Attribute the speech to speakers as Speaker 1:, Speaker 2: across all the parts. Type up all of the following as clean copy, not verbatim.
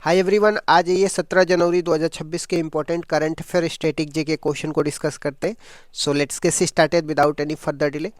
Speaker 1: Hi everyone, आज ये 17 जनवरी 2026 के important current affair static G के क्वेश्चन को डिस्कस करते हैं। So let's get started without any further delay.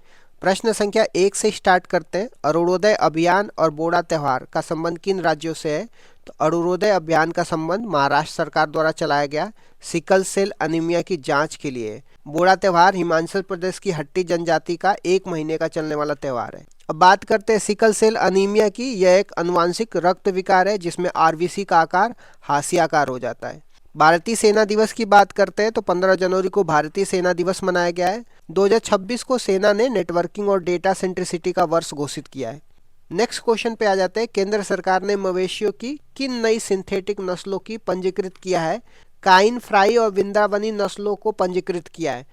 Speaker 1: प्रश्न संख्या 1 से स्टार्ट करते हैं। अरुणोदय अभियान और बोड़ा त्यौहार का संबंध किन राज्यों से है? तो अरुणोदय अभियान का संबंध महाराष्ट्र सरकार द्वारा चलाया गया सिकल सेल अनीमिया की जांच के लिए है। बोड़ा त्यौहार हिमाचल प्रदेश की हट्टी जनजाति का 1 महीने का चलने वाला त्यौहार है। अब बात करते हैं सिकल सेल अनीमिया की। यह एक अनुवांशिक रक्त विकार है जिसमें आरबीसी का आकार हाशियाकार हो जाता है। भारतीय सेना दिवस की बात करते हैं तो 15 जनवरी को भारतीय सेना दिवस मनाया गया है। 2026 को सेना ने नेटवर्किंग और डेटा सेंट्रिसिटी का वर्ष घोषित किया है। नेक्स्ट क्वेश्चन पे आ जाते हैं। केंद्र सरकार ने मवेशियों की किन नई सिंथेटिक नस्लों की पंजीकृत किया है? काइन फ्राई और वृंदावनी नस्लों को पंजीकृत किया है।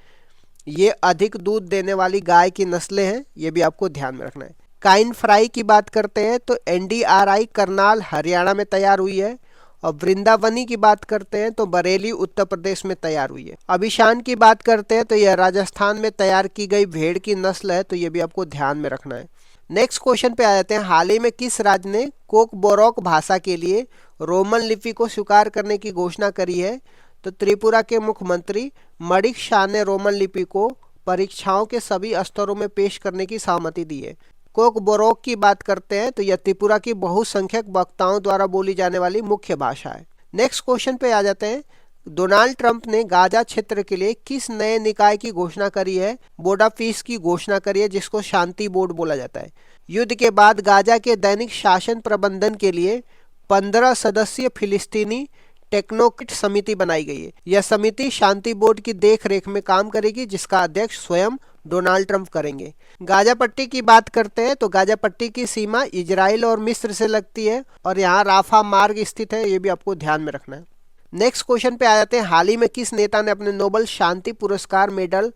Speaker 1: ये अधिक दूध देने वाली गाय की नस्लें हैं, ये भी आपको ध्यान में रखना है। काइन फ्राई की बात करते हैं तो एनडीआरआई करनाल हरियाणा में तैयार हुई है। और वृंदावनी की बात करते हैं तो बरेली उत्तर प्रदेश में तैयार हुई है। अभिशान की बात करते हैं तो यह राजस्थान में तैयार की गई भेड़ की नस्ल है, तो ये भी आपको ध्यान में रखना है। नेक्स्ट क्वेश्चन पे आ जाते हैं। हाल ही में किस राज्य ने कोकबोरोक भाषा के लिए रोमन लिपि को स्वीकार करने की घोषणा करी है? तो त्रिपुरा के मुख्यमंत्री मणिक शाह ने रोमन लिपि को परीक्षाओं के सभी स्तरों में पेश करने की सहमति दी है। कोकबोरोक की बात करते हैं तो यह त्रिपुरा की बहुसंख्यक वक्ताओं द्वारा बोली जाने वाली मुख्य भाषा है। नेक्स्ट क्वेश्चन पे आ जाते हैं। डोनाल्ड ट्रंप ने गाजा क्षेत्र के लिए किस नए निकाय की घोषणा करी है? बोर्ड ऑफ पीस की घोषणा करी है, जिसको शांति बोर्ड बोला जाता है। युद्ध के बाद गाजा के दैनिक शासन प्रबंधन के लिए 15 सदस्यीय फिलिस्तीनी टेक्नोक्रेट समिति बनाई गई है। यह समिति शांति बोर्ड की देख रेख में काम करेगी, जिसका अध्यक्ष स्वयं डोनाल्ड ट्रंप करेंगे। गाजा पट्टी की बात करते हैं तो गाजा पट्टी की सीमा इजराइल और मिस्र से लगती है और यहाँ राफा मार्ग स्थित है, ये भी आपको ध्यान में रखना है। नेक्स्ट क्वेश्चन पे आ जाते हैं। हाल ही में किस नेता ने अपने नोबेल शांति पुरस्कार मेडल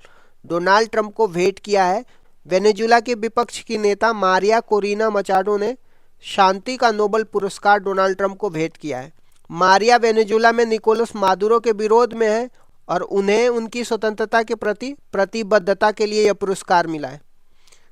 Speaker 1: डोनाल्ड ट्रंप को भेंट किया है? वेनेजुला के विपक्ष की नेता मारिया कोरिना मचाडो ने शांति का नोबेल पुरस्कार डोनाल्ड ट्रंप को भेंट किया है। मारिया वेनेजुला में निकोलस मादुरो के विरोध में है और उन्हें उनकी स्वतंत्रता के प्रति प्रतिबद्धता के लिए यह पुरस्कार मिला है।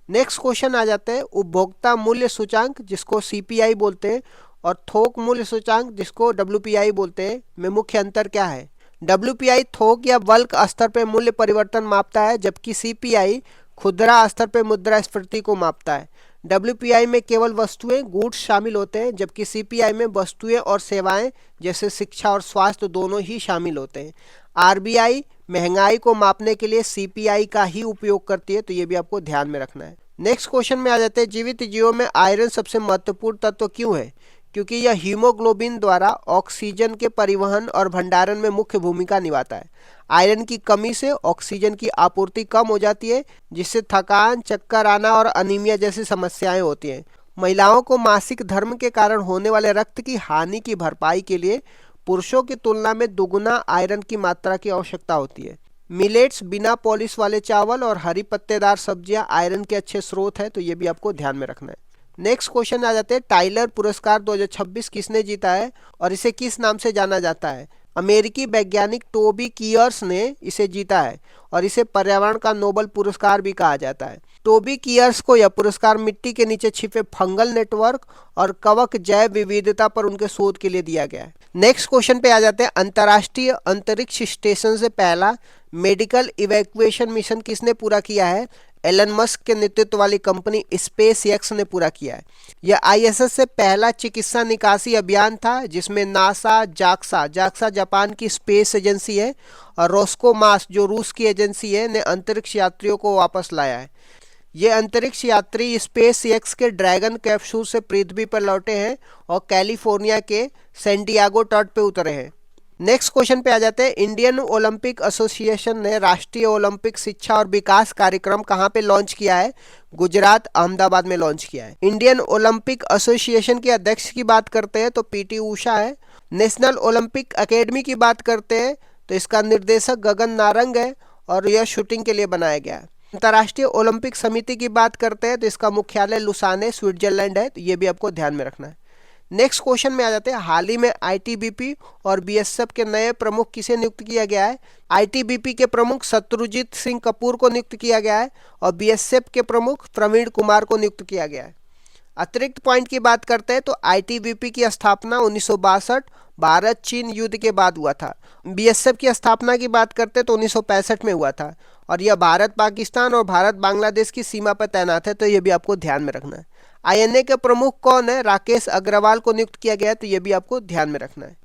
Speaker 1: नेक्स्ट क्वेश्चन आ जाते हैं। उपभोक्ता मूल्य सूचांक, जिसको सीपीआई बोलते हैं, और थोक मूल्य सूचांक, जिसको डब्ल्यूपीआई बोलते हैं, में मुख्य अंतर क्या है? डब्ल्यूपीआई थोक या बल्क स्तर पर मूल्य परिवर्तन मापता है, जबकि सीपीआई खुदरा स्तर पर मुद्रास्फीति को मापता है। डब्ल्यूपीआई में केवल वस्तुएं गुड्स शामिल होते हैं, जबकि सीपीआई में वस्तुएं और सेवाएं जैसे शिक्षा और स्वास्थ्य दोनों ही शामिल होते हैं। आरबीआई महंगाई को मापने के लिए सीपीआई का ही उपयोग करती है, तो ये भी आपको ध्यान में रखना है। नेक्स्ट क्वेश्चन में आ जाते हैं। जीवित जीवों में आयरन सबसे महत्वपूर्ण तत्व क्यों है? क्योंकि यह हीमोग्लोबिन द्वारा ऑक्सीजन के परिवहन और भंडारण में मुख्य भूमिका निभाता है। आयरन की कमी से ऑक्सीजन की आपूर्ति कम हो जाती है, जिससे थकान, चक्कर आना और अनीमिया जैसी समस्याएं होती हैं। महिलाओं को मासिक धर्म के कारण होने वाले रक्त की हानि की भरपाई के लिए पुरुषों की तुलना में दुगुना आयरन की मात्रा की आवश्यकता होती है। मिलेट्स, बिना पॉलिश वाले चावल और हरी पत्तेदार सब्जियां आयरन के अच्छे स्रोत हैं, तो ये भी आपको ध्यान में रखना है। नेक्स्ट क्वेश्चन आ जाते हैं। टाइलर पुरस्कार 2026 किसने जीता है और इसे किस नाम से जाना जाता है? अमेरिकी वैज्ञानिक टोबी कियर्स ने इसे जीता है और इसे पर्यावरण का नोबेल पुरस्कार भी कहा जाता है। टोबी कियर्स को यह पुरस्कार मिट्टी के नीचे छिपे फंगल नेटवर्क और कवक जैव विविधता पर उनके शोध के लिए दिया गया है। नेक्स्ट क्वेश्चन पे आ जाते हैं। अंतर्राष्ट्रीय अंतरिक्ष स्टेशन से पहला मेडिकल इवैक्यूएशन मिशन किसने पूरा किया है? एलन मस्क के नेतृत्व वाली कंपनी स्पेस एक्स ने पूरा किया है। यह आईएसएस से पहला चिकित्सा निकासी अभियान था, जिसमें नासा, जाक्सा जापान की स्पेस एजेंसी है, और रोस्कोमास जो रूस की एजेंसी है, ने अंतरिक्ष यात्रियों को वापस लाया है। ये अंतरिक्ष यात्री स्पेस एक्स के ड्रैगन कैप्सूल से पृथ्वी पर लौटे हैं और कैलिफोर्निया के सैंडियागो तट पे उतरे हैं। नेक्स्ट क्वेश्चन पे आ जाते हैं। इंडियन ओलंपिक एसोसिएशन ने राष्ट्रीय ओलंपिक शिक्षा और विकास कार्यक्रम कहाँ पे लॉन्च किया है? गुजरात, अहमदाबाद में लॉन्च किया है। इंडियन ओलंपिक एसोसिएशन के अध्यक्ष की बात करते हैं तो पीटी उषा है। नेशनल ओलंपिक एकेडमी की बात करते हैं तो इसका निर्देशक गगन नारंग है और यह शूटिंग के लिए बनाया गया है। अंतर्राष्ट्रीय ओलंपिक समिति की बात करते हैं तो इसका मुख्यालय लुसाने, स्विट्जरलैंड है, तो ये भी आपको ध्यान में रखना है। नेक्स्ट क्वेश्चन में आ जाते हैं। हाल ही में आईटीबीपी और बीएसएफ के नए प्रमुख किसे नियुक्त किया गया है? आईटीबीपी के प्रमुख शत्रुजीत सिंह कपूर को नियुक्त किया गया है और बीएसएफ के प्रमुख प्रवीण कुमार को नियुक्त किया गया है। अतिरिक्त पॉइंट की बात करते हैं तो आईटीबीपी की स्थापना 1962 भारत चीन युद्ध के बाद हुआ था। बीएसएफ की स्थापना की बात करते हैं तो 1965 में हुआ था और यह भारत पाकिस्तान और भारत बांग्लादेश की सीमा पर तैनात है, तो यह भी आपको ध्यान में रखना है। आईएनए के प्रमुख कौन है? राकेश अग्रवाल को नियुक्त किया गया है, तो यह भी आपको ध्यान में रखना है।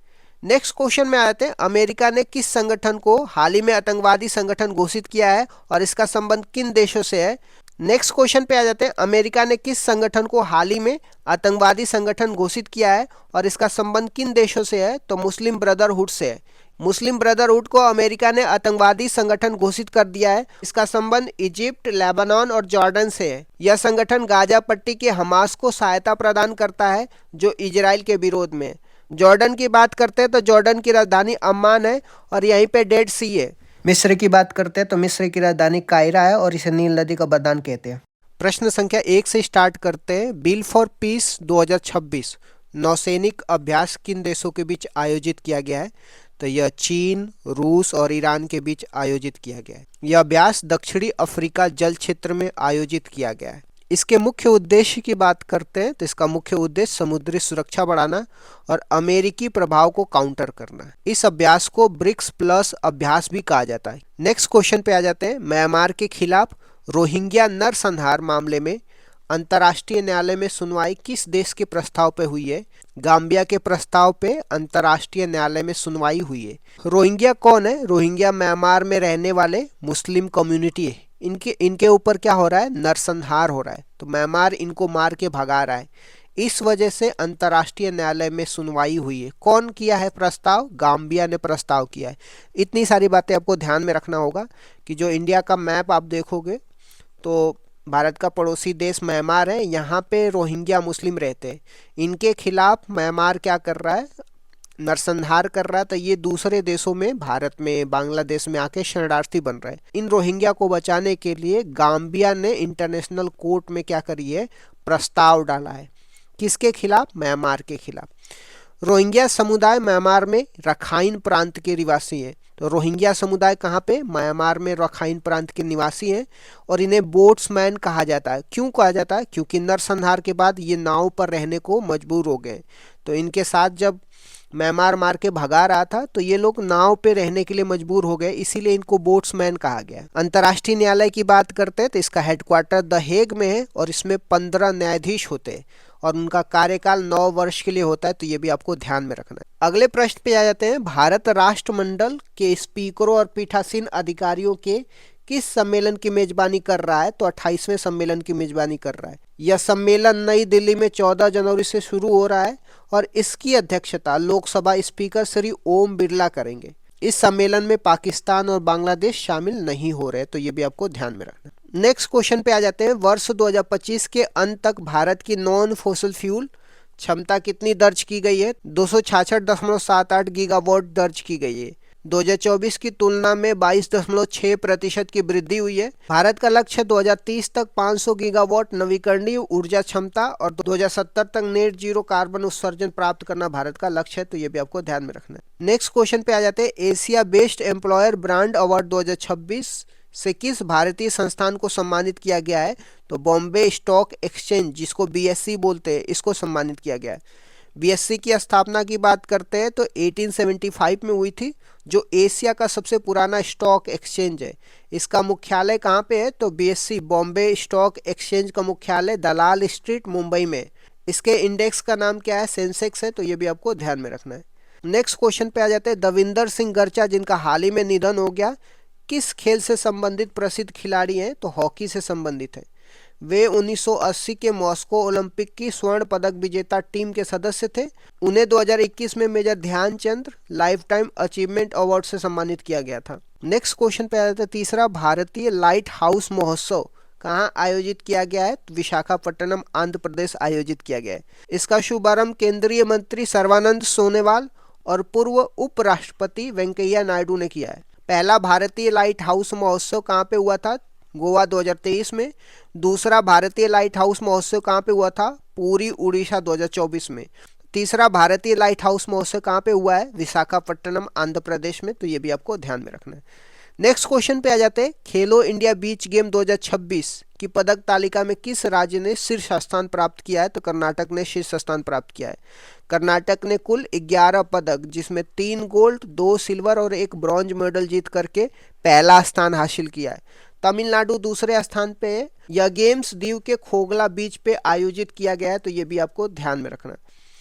Speaker 1: नेक्स्ट क्वेश्चन में आते हैं, अमेरिका ने किस संगठन को हाल ही में आतंकवादी संगठन घोषित किया है और इसका संबंध किन देशों से है? नेक्स्ट क्वेश्चन पे आ जाते हैं, अमेरिका ने किस संगठन को हाल ही में आतंकवादी संगठन घोषित किया है और इसका संबंध किन देशों से है? तो मुस्लिम ब्रदरहुड से है। मुस्लिम ब्रदरहुड को अमेरिका ने आतंकवादी संगठन घोषित कर दिया है। इसका संबंध इजिप्ट, लेबनान और जॉर्डन से है। यह संगठन गाजा पट्टी के हमास को सहायता प्रदान करता है जो इजराइल के विरोध में है। जॉर्डन की बात करते हैं तो जॉर्डन की राजधानी अम्मान है और यहीं पे डेड सी है। मिस्र की बात करते हैं तो मिस्र की राजधानी कायरा है और इसे नील नदी का बदान कहते हैं। प्रश्न संख्या 1 से स्टार्ट करते हैं। बिल फॉर पीस 2026 नौसैनिक अभ्यास किन देशों के बीच आयोजित किया गया है? तो यह चीन, रूस और ईरान के बीच आयोजित किया गया है। यह अभ्यास दक्षिणी अफ्रीका जल क्षेत्र में आयोजित किया गया है। इसके मुख्य उद्देश्य की बात करते हैं तो इसका मुख्य उद्देश्य समुद्री सुरक्षा बढ़ाना और अमेरिकी प्रभाव को काउंटर करना है। इस अभ्यास को ब्रिक्स प्लस अभ्यास भी कहा जाता है। नेक्स्ट क्वेश्चन पे आ जाते हैं, म्यांमार के खिलाफ रोहिंग्या नरसंहार मामले में अंतर्राष्ट्रीय न्यायालय में सुनवाई किस देश के प्रस्ताव पे हुई है? गाम्बिया के प्रस्ताव पे अंतर्राष्ट्रीय न्यायालय में सुनवाई हुई है। रोहिंग्या कौन है? रोहिंग्या म्यांमार में रहने वाले मुस्लिम कम्युनिटी है। इनके ऊपर क्या हो रहा है? नरसंहार हो रहा है, तो म्यांमार इनको मार के भगा रहा है। इस वजह से अंतर्राष्ट्रीय न्यायालय में सुनवाई हुई है। कौन किया है प्रस्ताव? गाम्बिया ने प्रस्ताव किया है। इतनी सारी बातें आपको ध्यान में रखना होगा कि जो इंडिया का मैप आप देखोगे तो भारत का पड़ोसी देश म्यांमार है, यहाँ पे रोहिंग्या मुस्लिम रहते हैं। इनके खिलाफ म्यांमार क्या कर रहा है? नरसंहार कर रहा है। तो ये दूसरे देशों में, भारत में, बांग्लादेश में आके शरणार्थी बन रहे हैं। इन रोहिंग्या को बचाने के लिए गाम्बिया ने इंटरनेशनल कोर्ट में क्या करी है? प्रस्ताव डाला है। किसके खिलाफ? म्यांमार के खिलाफ। रोहिंग्या समुदाय म्यांमार में रखाइन प्रांत के निवासी हैं। तो रोहिंग्या समुदाय कहाँ पे? म्यांमार में रखाइन प्रांत के निवासी हैं और इन्हें बोट्समैन कहा जाता है। क्यों कहा जाता है? क्योंकि नरसंहार के बाद ये नाव पर रहने को मजबूर हो गए। तो इनके साथ जब म्यांमार मार के भगा रहा था तो ये लोग नाव पे रहने के लिए मजबूर हो गए, इसीलिए इनको बोट्समैन कहा गया। अंतर्राष्ट्रीय न्यायालय की बात करते हैं तो इसका हेडक्वार्टर द हेग में है और इसमें 15 न्यायाधीश होते हैं और उनका कार्यकाल 9 वर्ष के लिए होता है, तो ये भी आपको ध्यान में रखना है। अगले प्रश्न पे आ जाते हैं, भारत राष्ट्रमंडल के स्पीकरों और पीठासीन अधिकारियों के किस सम्मेलन की मेजबानी कर रहा है? तो 28वें सम्मेलन की मेजबानी कर रहा है। यह सम्मेलन नई दिल्ली में 14 जनवरी से शुरू हो रहा है और इसकी अध्यक्षता लोकसभा स्पीकर श्री ओम बिरला करेंगे। इस सम्मेलन में पाकिस्तान और बांग्लादेश शामिल नहीं हो रहे, तो ये भी आपको ध्यान में रखना। नेक्स्ट क्वेश्चन पे आ जाते हैं, वर्ष 2025 के अंत तक भारत की नॉन फॉसिल फ्यूल क्षमता कितनी दर्ज की गई है? 266.78 गीगावाट दर्ज की गई है। 2024 की तुलना में 22.6% की वृद्धि हुई है। भारत का लक्ष्य 2030 तक 500 गीगावाट नवीकरणीय ऊर्जा क्षमता और 2070 तक नेट जीरो कार्बन उत्सर्जन प्राप्त करना भारत का लक्ष्य है, तो ये भी आपको ध्यान में रखना है। नेक्स्ट क्वेश्चन पे आ जाते हैं, Asia best employer brand award 2026 से किस भारतीय संस्थान को सम्मानित किया गया है? तो बॉम्बे स्टॉक एक्सचेंज, जिसको बीएससी बोलते हैं, इसको सम्मानित किया गया है। बीएससी की स्थापना की बात करते हैं तो 1875 में हुई थी, जो एशिया का सबसे पुराना स्टॉक एक्सचेंज है। इसका मुख्यालय कहाँ पे है? तो बीएससी बॉम्बे स्टॉक एक्सचेंज का मुख्यालय दलाल स्ट्रीट मुंबई में। इसके इंडेक्स का नाम क्या है? सेंसेक्स है, तो ये भी आपको ध्यान में रखना है। नेक्स्ट क्वेश्चन पे आ जाते हैं, दविंदर सिंह गर्चा, जिनका हाल ही में निधन हो गया, किस खेल से संबंधित प्रसिद्ध खिलाड़ी हैं? तो हॉकी से संबंधित है। वे 1980 के मॉस्को ओलंपिक की स्वर्ण पदक विजेता टीम के सदस्य थे। उन्हें 2021 में major Dhyan Chand lifetime achievement award से सम्मानित किया गया था। नेक्स्ट क्वेश्चन पे आ जाता है, तीसरा भारतीय लाइट हाउस महोत्सव कहाँ आयोजित किया गया है? तो विशाखापट्टनम, आंध्र प्रदेश आयोजित किया गया है। इसका शुभारंभ केंद्रीय मंत्री सर्बानंद सोनोवाल और पूर्व उपराष्ट्रपति वेंकैया नायडू ने किया है। पहला भारतीय लाइट हाउस महोत्सव कहाँ पे हुआ था? गोवा 2023 में। दूसरा भारतीय लाइट हाउस महोत्सव कहाँ पे हुआ था? पुरी, उड़ीसा 2024 में। तीसरा भारतीय लाइट हाउस महोत्सव कहाँ पे हुआ है? विशाखापट्टनम, आंध्र प्रदेश में, तो ये भी आपको ध्यान में रखना है। नेक्स्ट क्वेश्चन पे आ जाते हैं, खेलो इंडिया बीच गेम 2026 कि पदक तालिका में किस राज्य ने शीर्ष स्थान प्राप्त किया है, तो कर्नाटक ने शीर्ष स्थान प्राप्त किया है। कर्नाटक ने कुल 11 पदक, जिसमें 3 गोल्ड, 2 सिल्वर और 1 ब्रॉन्ज मेडल जीत करके पहला स्थान हासिल किया है। तमिलनाडु दूसरे स्थान पे है। यह गेम्स दीव के खोगला बीच पे आयोजित किया गया है, तो ये भी आपको ध्यान में रखना है।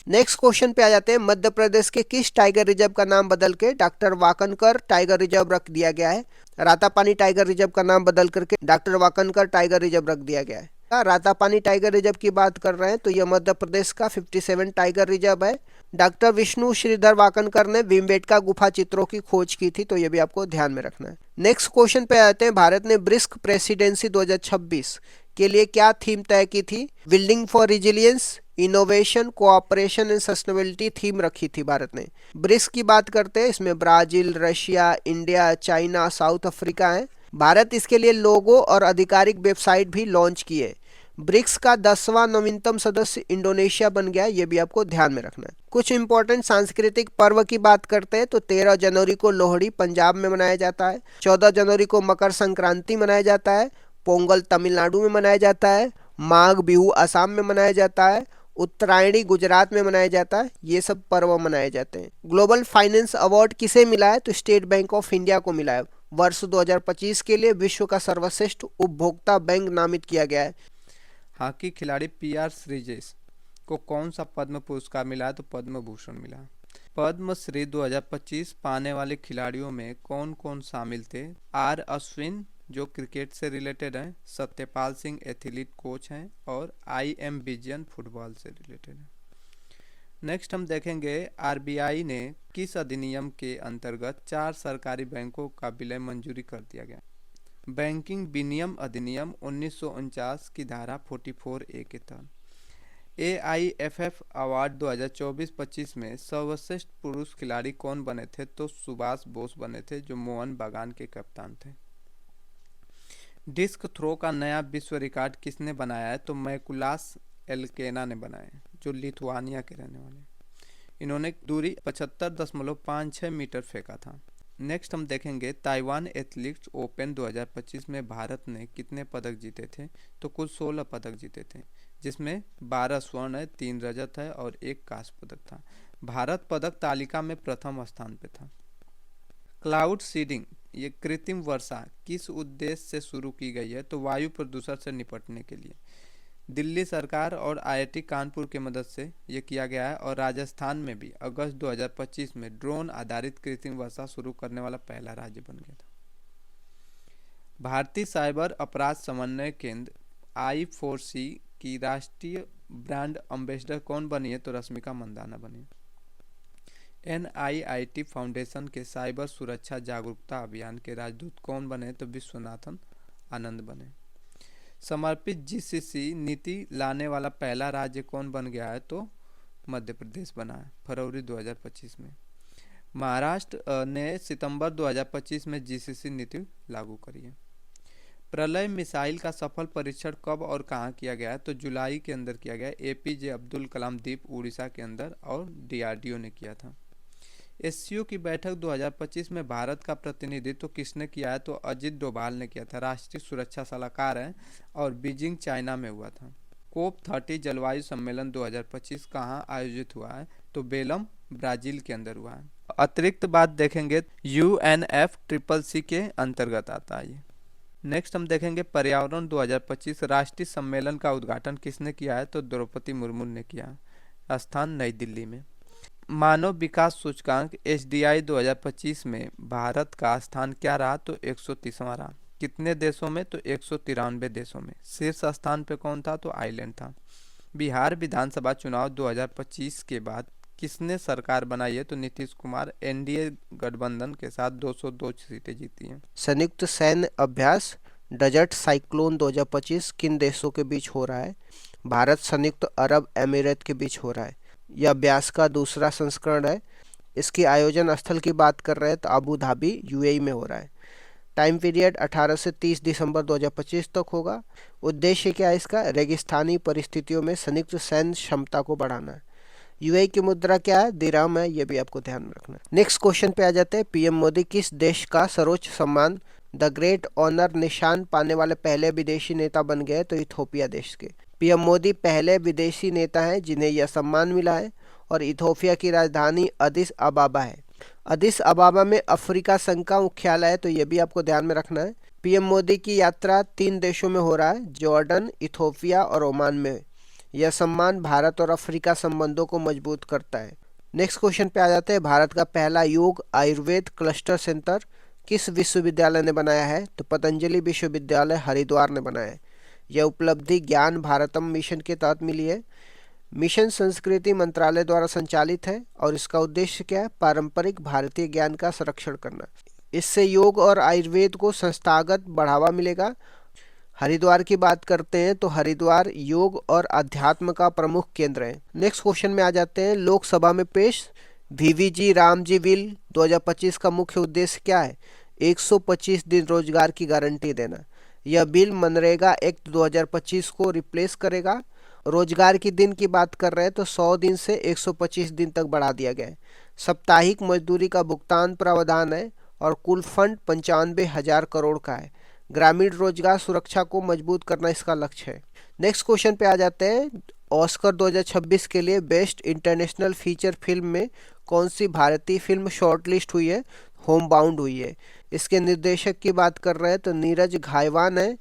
Speaker 1: नेक्स्ट क्वेश्चन पे आ जाते हैं। मध्य प्रदेश के किस टाइगर रिजर्व का नाम बदल के डॉक्टर वाकनकर टाइगर रिजर्व रख दिया गया है? रातापानी टाइगर रिजर्व का नाम बदल करके डॉक्टर वाकनकर टाइगर रिजर्व रख दिया गया है। रातापानी टाइगर रिजर्व की बात कर रहे हैं तो यह मध्य प्रदेश का 57 टाइगर रिजर्व है। डॉक्टर विष्णु श्रीधर वाकनकर ने भीमबेटका गुफा चित्रों की खोज की थी, तो यह भी आपको ध्यान में रखना है। नेक्स्ट क्वेश्चन पे आते हैं। भारत ने ब्रिक्स प्रेसिडेंसी 2026 के लिए क्या थीम तय की थी? Building for resilience, innovation, cooperation and sustainability theme रखी थी भारत ने। ब्रिक्स की बात करते हैं, इसमें Brazil, Russia, India, China, south Africa है। भारत इसके लिए लोगो और आधिकारिक वेबसाइट भी लॉन्च की है। ब्रिक्स का 10वां नवीनतम सदस्य इंडोनेशिया बन गया है, ये भी आपको ध्यान में रखना है। कुछ इंपॉर्टेंट सांस्कृतिक पर्व की बात करते हैं तो 13 जनवरी को लोहड़ी पंजाब में मनाया जाता है। 14 जनवरी को मकर संक्रांति मनाया जाता है। पोंगल तमिलनाडु में मनाया जाता है। माघ बिहू असम में मनाया जाता है। उत्तरायणी गुजरात में मनाया जाता है। ये सब पर्व मनाए जाते हैं। ग्लोबल फाइनेंस अवार्ड किसे मिला है? तो स्टेट बैंक ऑफ इंडिया को मिला है। वर्ष 2025 के लिए विश्व का सर्वश्रेष्ठ उपभोक्ता बैंक नामित किया गया है।
Speaker 2: हॉकी खिलाड़ी पीआर श्रीजेश को कौन सा पद्म पुरस्कार मिला है? तो पद्म भूषण मिला। पद्मश्री 2025 पाने वाले खिलाड़ियों में कौन कौन शामिल थे? आर अश्विन जो क्रिकेट से रिलेटेड हैं, सत्यपाल सिंह एथलीट कोच हैं और आई एम विजयन फुटबॉल से रिलेटेड है। नेक्स्ट हम देखेंगे आरबीआई ने किस अधिनियम के अंतर्गत 4 सरकारी बैंकों का विलय मंजूरी कर दिया गया? बैंकिंग विनियम अधिनियम 1949 की धारा 44A के तहत। AIFF अवार्ड 2024-25 में सर्वश्रेष्ठ पुरुष खिलाड़ी कौन बने थे? तो सुभाष बोस बने थे, जो मोहन बागान के कप्तान थे। डिस्क थ्रो का नया विश्व रिकॉर्ड किसने बनाया है? तो मैकुलास एल्केना ने बनाया है, जो लिथुआनिया के रहने वाले। इन्होंने दूरी 75.56 मीटर फेंका था। नेक्स्ट हम देखेंगे ताइवान एथलेटिक्स ओपन 2025 में भारत ने कितने पदक जीते थे? तो कुल 16 पदक जीते थे, जिसमें 12 स्वर्ण है, 3 रजत है और 1 कांस्य पदक था। भारत पदक तालिका में प्रथम स्थान पे था। क्लाउड सीडिंग, ये कृत्रिम वर्षा किस उद्देश्य से शुरू की गई है? तो वायु प्रदूषण से निपटने के लिए। दिल्ली सरकार और आईआईटी कानपुर की मदद से ये किया गया है और राजस्थान में भी अगस्त 2025 में ड्रोन आधारित कृत्रिम वर्षा शुरू करने वाला पहला राज्य बन गया था। भारतीय साइबर अपराध समन्वय केंद्र I4C की राष्ट्रीय ब्रांड एम्बेसडर कौन बनी है? तो रश्मिका मंदाना बनी। NIIT फाउंडेशन के साइबर सुरक्षा जागरूकता अभियान के राजदूत कौन बने? तो विश्वनाथन आनंद बने। समर्पित GCC नीति लाने वाला पहला राज्य कौन बन गया है? तो मध्य प्रदेश बना है फरवरी 2025 में। महाराष्ट्र ने सितंबर 2025 में GCC नीति लागू करी है। प्रलय मिसाइल का सफल परीक्षण कब और कहां किया गया है? तो जुलाई के अंदर किया गया। APJ अब्दुल कलाम द्वीप उड़ीसा के अंदर और DRDO ने किया था। SCO की बैठक 2025 में भारत का प्रतिनिधित्व किसने किया है? तो अजित डोभाल ने किया था, राष्ट्रीय सुरक्षा सलाहकार हैं और बीजिंग चाइना में हुआ था। COP30 जलवायु सम्मेलन 2025 कहाँ आयोजित हुआ है? तो बेलम ब्राजील के अंदर हुआ है। अतिरिक्त बात देखेंगे UNFCCC के अंतर्गत आता है ये। नेक्स्ट हम देखेंगे पर्यावरण 2025 राष्ट्रीय सम्मेलन का उद्घाटन किसने किया है? तो द्रौपदी मुर्मू ने किया, स्थान नई दिल्ली में। मानव विकास सूचकांक HDI 2025 में भारत का स्थान क्या रहा? तो 130वां रहा। कितने देशों में? तो 193 देशों में। शीर्ष स्थान पे कौन था? तो आइलैंड था। बिहार विधानसभा चुनाव 2025 के बाद किसने सरकार बनाई है? तो नीतीश कुमार NDA गठबंधन के साथ 202 सीटें जीती हैं।
Speaker 1: संयुक्त सैन्य अभ्यास डेजर्ट साइक्लोन 2025 किन देशों के बीच हो रहा है? भारत संयुक्त अरब अमीरात के बीच हो रहा है। यह अभ्यास का दूसरा संस्करण है। इसकी आयोजन स्थल की बात कर रहे हैं तो अबू धाबी UAE में हो रहा है। टाइम पीरियड 18 से 30 दिसंबर 2025 तक होगा। उद्देश्य क्या है इसका? रेगिस्तानी परिस्थितियों में संयुक्त सैन्य क्षमता को बढ़ाना है। UAE की मुद्रा क्या है? दिरहम है, ये भी आपको ध्यान में रखना है। नेक्स्ट क्वेश्चन पे आ जाते हैं। PM मोदी किस देश का सर्वोच्च सम्मान द ग्रेट ऑनर निशान पाने वाले पहले विदेशी नेता बन गए तो इथोपिया देश के। पीएम मोदी पहले विदेशी नेता हैं जिन्हें यह सम्मान मिला है। और इथोपिया की राजधानी अदिस अबाबा है। अदिस अबाबा में अफ्रीका संघ का मुख्यालय है, तो ये भी आपको ध्यान में रखना है। पीएम मोदी की यात्रा 3 देशों में हो रहा है, जॉर्डन, इथोपिया और ओमान में। यह सम्मान भारत और अफ्रीका संबंधों को मजबूत करता है। नेक्स्ट क्वेश्चन पे आ जाते हैं। भारत का पहला योग आयुर्वेद क्लस्टर सेंटर किस विश्वविद्यालय ने बनाया है? तो पतंजलि विश्वविद्यालय हरिद्वार ने बनाया है। यह उपलब्धि ज्ञान भारतम मिशन के तहत मिली है। मिशन संस्कृति मंत्रालय द्वारा संचालित है और इसका उद्देश्य क्या है? पारंपरिक भारतीय ज्ञान का संरक्षण करना। इससे योग और आयुर्वेद को संस्थागत बढ़ावा मिलेगा। हरिद्वार की बात करते हैं तो हरिद्वार योग और अध्यात्म का प्रमुख केंद्र है। नेक्स्ट क्वेश्चन में आ जाते हैं। लोकसभा में पेश वीवीजी रामजी बिल 2025 का मुख्य उद्देश्य क्या है? 125 दिन रोजगार की गारंटी देना। यह बिल मनरेगा एक्ट 2025 को रिप्लेस करेगा। रोजगार की दिन की बात कर रहे हैं तो 100 दिन से 125 दिन तक बढ़ा दिया गया है। साप्ताहिक मजदूरी का भुगतान प्रावधान है और कुल फंड 95,000 करोड़ का है। ग्रामीण रोजगार सुरक्षा को मजबूत करना इसका लक्ष्य है। नेक्स्ट क्वेश्चन पे आ जाते हैं। ऑस्कर 2026 के लिए बेस्ट इंटरनेशनल फीचर फिल्म में कौन सी भारतीय फिल्म शॉर्टलिस्ट हुई है? होम बाउंड हुई है। इसके निर्देशक की बात कर रहे हैं तो नीरज घायवान है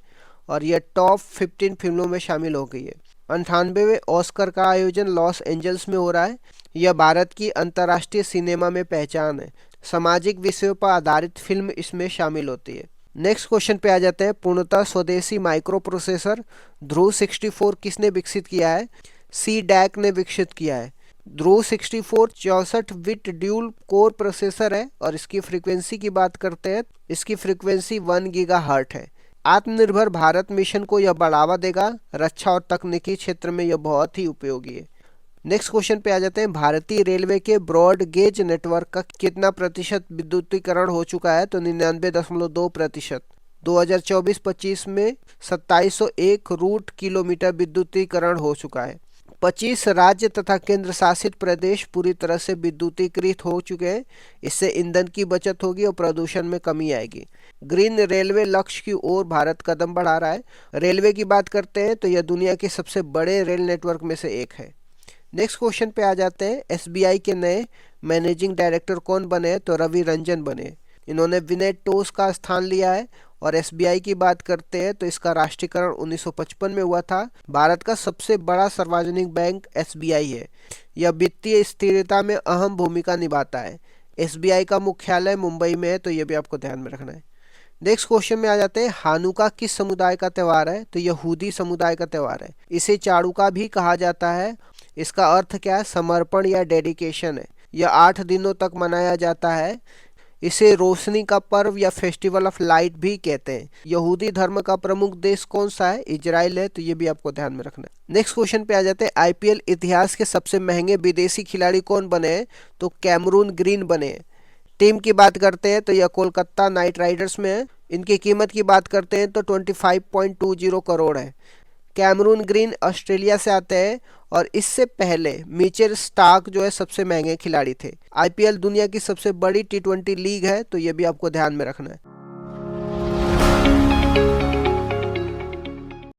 Speaker 1: और यह टॉप 15 फिल्मों में शामिल हो गई है। 98वें ऑस्कर का आयोजन लॉस एंजल्स में हो रहा है। यह भारत की अंतर्राष्ट्रीय सिनेमा में पहचान है। सामाजिक विषयों पर आधारित फिल्म इसमें शामिल होती है। नेक्स्ट क्वेश्चन पे आ जाते हैं। पूर्णतः स्वदेशी माइक्रो प्रोसेसर ध्रुव 64 किसने विकसित किया है? सी डैक ने विकसित किया है। ध्रुव 64 64 बिट ड्यूल कोर प्रोसेसर है और इसकी फ्रीक्वेंसी की बात करते हैं, इसकी फ्रीक्वेंसी 1 गीगाहर्ट्ज है। आत्मनिर्भर भारत मिशन को यह बढ़ावा देगा। रक्षा और तकनीकी क्षेत्र में यह बहुत ही उपयोगी है। नेक्स्ट क्वेश्चन पे आ जाते हैं। भारतीय रेलवे के ब्रॉड गेज नेटवर्क का कितना प्रतिशत विद्युतीकरण हो चुका है? तो 99.2%। 2024-25 में 2701 रूट किलोमीटर विद्युतीकरण हो चुका है। 25 राज्य तथा केंद्र शासित प्रदेश पूरी तरह से विद्युतीकृत हो चुके हैं। इससे ईंधन की बचत होगी और प्रदूषण में कमी आएगी। ग्रीन रेलवे लक्ष्य की ओर भारत कदम बढ़ा रहा है। रेलवे की बात करते हैं तो यह दुनिया के सबसे बड़े रेल नेटवर्क में से एक है। नेक्स्ट क्वेश्चन पे आ जाते हैं। एसबीआई के नए मैनेजिंग डायरेक्टर कौन बने? तो रवि रंजन बने। इन्होंने विनय टोस का स्थान लिया है। और एसबीआई की बात करते हैं तो इसका राष्ट्रीयकरण 1955 में हुआ था। भारत का सबसे बड़ा सार्वजनिक बैंक एसबीआई है। यह वित्तीय स्थिरता में अहम भूमिका निभाता है। एसबीआई का मुख्यालय मुंबई में है, तो यह भी आपको ध्यान में रखना है। नेक्स्ट क्वेश्चन में आ जाते हैं। हानुका किस समुदाय का त्यौहार है? तो यहूदी समुदाय का त्यौहार है। इसे चाड़ुका भी कहा जाता है। इसका अर्थ क्या है? समर्पण या डेडिकेशन है। यह 8 दिनों तक मनाया जाता है। इसे रोशनी का पर्व या फेस्टिवल ऑफ लाइट भी कहते हैं। यहूदी धर्म का प्रमुख देश कौन सा है? इजराइल है, तो ये भी आपको ध्यान में रखना है। नेक्स्ट क्वेश्चन पे आ जाते हैं। आईपीएल इतिहास के सबसे महंगे विदेशी खिलाड़ी कौन बने हैं? तो कैमरून ग्रीन बने हैं। टीम की बात करते हैं तो यह कोलकाता नाइट राइडर्स में है। इनकी कीमत की बात करते हैं तो 25.20 करोड़ है। कैमरून ग्रीन ऑस्ट्रेलिया से आते हैं और इससे पहले मिचेल स्टार्क जो है सबसे महंगे खिलाड़ी थे। आईपीएल दुनिया की सबसे बड़ी T20 लीग है, तो ये भी आपको ध्यान में रखना है।